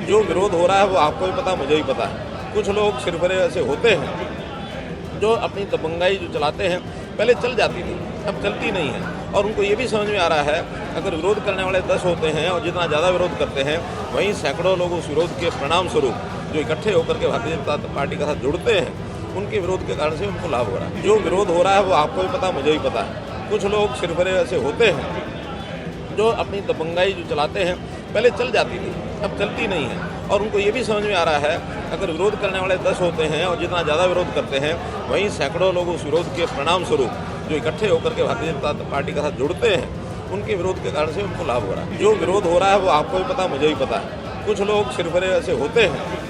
जो विरोध हो रहा है वो आपको भी पता, मुझे भी पता है। कुछ लोग सिरफरे ऐसे होते हैं जो अपनी दबंगाई जो चलाते हैं, पहले चल जाती थी, अब चलती नहीं है। और उनको ये भी समझ में आ रहा है, अगर विरोध करने वाले 10 होते हैं और जितना ज़्यादा विरोध करते हैं, वहीं सैकड़ों लोग उस विरोध के परिणाम स्वरूप जो इकट्ठे होकर के भारतीय जनता पार्टी के साथ जुड़ते हैं, उनके विरोध के कारण से उनको लाभ हो रहा है। जो विरोध हो रहा है वो आपको भी पता, मुझे भी पता है। कुछ लोग सिरफरे ऐसे होते हैं जो अपनी दबंगाई जो चलाते हैं, पहले चल जाती थी, अब चलती नहीं है। और उनको ये भी समझ में आ रहा है, अगर विरोध करने वाले 10 होते हैं और जितना ज़्यादा विरोध करते हैं, वहीं सैकड़ों लोग उस विरोध के परिणाम स्वरूप जो इकट्ठे होकर के भारतीय जनता पार्टी के साथ जुड़ते हैं, उनके विरोध के कारण से उनको लाभ हो रहा है। जो विरोध हो रहा है वो आपको भी पता, मुझे भी पता है। कुछ लोग सिरफरे ऐसे होते हैं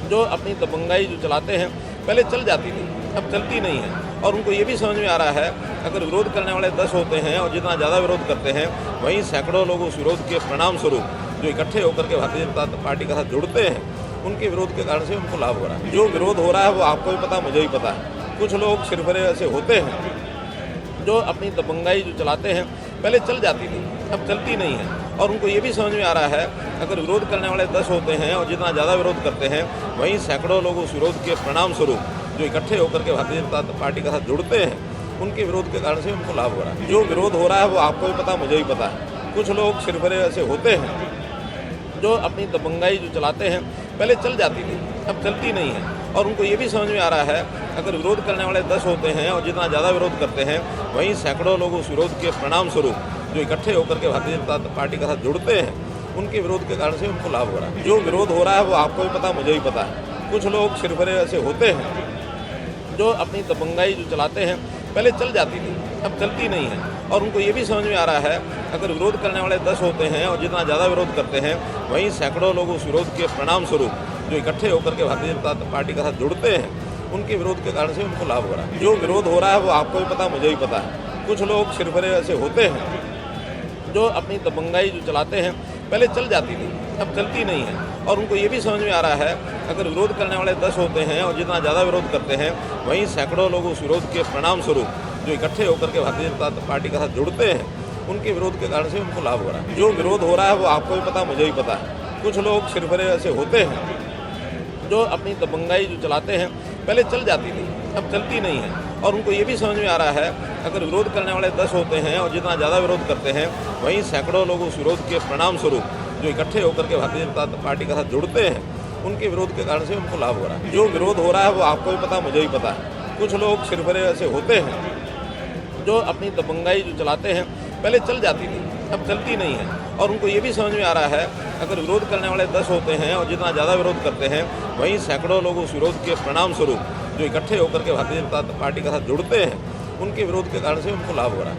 जो अपनी दबंगाई जो चलाते हैं, पहले चल जाती थी, अब चलती नहीं है। और उनको ये भी समझ में आ रहा है, अगर विरोध करने वाले 10 होते हैं और जितना ज़्यादा विरोध करते हैं, वहीं सैकड़ों लोग उस विरोध के परिणाम स्वरूप जो इकट्ठे होकर के भारतीय जनता पार्टी के साथ जुड़ते हैं, उनके विरोध के कारण से उनको लाभ हो रहा है। जो विरोध हो रहा है वो आपको भी पता, मुझे भी पता है। कुछ लोग सिरफरे ऐसे होते हैं जो अपनी दबंगाई जो चलाते हैं, पहले चल जाती थी, अब चलती नहीं है। और उनको ये भी समझ में आ रहा है, अगर विरोध करने वाले 10 होते हैं और जितना ज़्यादा विरोध करते हैं, वहीं सैकड़ों लोग उस विरोध के परिणाम स्वरूप जो इकट्ठे होकर के भारतीय जनता पार्टी के साथ जुड़ते हैं, उनके विरोध के कारण से उनको लाभ हो रहा है। जो विरोध हो रहा है वो आपको भी पता, मुझे भी पता है। कुछ लोग सिरफरे ऐसे होते हैं जो अपनी दबंगाई जो चलाते हैं, पहले चल जाती थी, अब चलती नहीं है। और उनको ये भी समझ में आ रहा है, अगर विरोध करने वाले 10 होते हैं और जितना ज़्यादा विरोध करते हैं, वहीं सैकड़ों लोग उस विरोध के परिणाम स्वरूप जो इकट्ठे होकर के भारतीय जनता पार्टी के साथ जुड़ते हैं, उनके विरोध के कारण से उनको लाभ हो रहा है। जो विरोध हो रहा है वो आपको भी पता, मुझे भी पता है। कुछ लोग सिरफरे ऐसे होते हैं जो अपनी दबंगाई जो चलाते हैं, पहले चल जाती थी, अब चलती नहीं है। और उनको ये भी समझ में आ रहा है, अगर विरोध करने वाले 10 होते हैं और जितना ज़्यादा विरोध करते हैं, वहीं सैकड़ों लोग उस विरोध के परिणाम स्वरूप जो इकट्ठे होकर के भारतीय जनता पार्टी के साथ जुड़ते हैं, उनके विरोध के कारण से उनको लाभ हो रहा है। जो विरोध हो रहा है वो आपको भी पता, मुझे भी पता है। कुछ लोग सिरफरे ऐसे होते हैं जो अपनी दबंगाई जो चलाते हैं, पहले चल जाती थी, अब चलती नहीं है। और उनको ये भी समझ में आ रहा है, अगर विरोध करने वाले 10 होते हैं और जितना ज़्यादा विरोध करते हैं, वहीं सैकड़ों लोग उस विरोध के परिणाम स्वरूप जो इकट्ठे होकर के भारतीय जनता पार्टी के साथ जुड़ते हैं, उनके विरोध के कारण से उनको लाभ हो रहा है। जो विरोध हो रहा है वो आपको भी पता, मुझे भी पता है। कुछ लोग सिरफरे ऐसे होते हैं जो अपनी दबंगाई जो चलाते हैं, पहले चल जाती थी, अब चलती नहीं है। और उनको ये भी समझ में आ रहा है, अगर विरोध करने वाले 10 होते हैं और जितना ज़्यादा विरोध करते हैं, वहीं सैकड़ों लोग उस विरोध के परिणाम स्वरूप जो इकट्ठे होकर के भारतीय जनता पार्टी के साथ जुड़ते हैं, उनके विरोध के कारण से उनको लाभ हो रहा है। जो विरोध हो रहा है वो आपको भी पता, मुझे भी पता है। कुछ लोग सिरफरे ऐसे होते हैं जो अपनी दबंगाई जो चलाते हैं, पहले चल जाती थी, अब चलती नहीं है। और उनको ये भी समझ में आ रहा है, अगर विरोध करने वाले 10 होते हैं और जितना ज़्यादा विरोध करते हैं, वहीं सैकड़ों लोग उस विरोध के परिणाम स्वरूप जो इकट्ठे होकर के भारतीय जनता पार्टी के साथ जुड़ते हैं, उनके विरोध के कारण से उनको लाभ हो रहा है।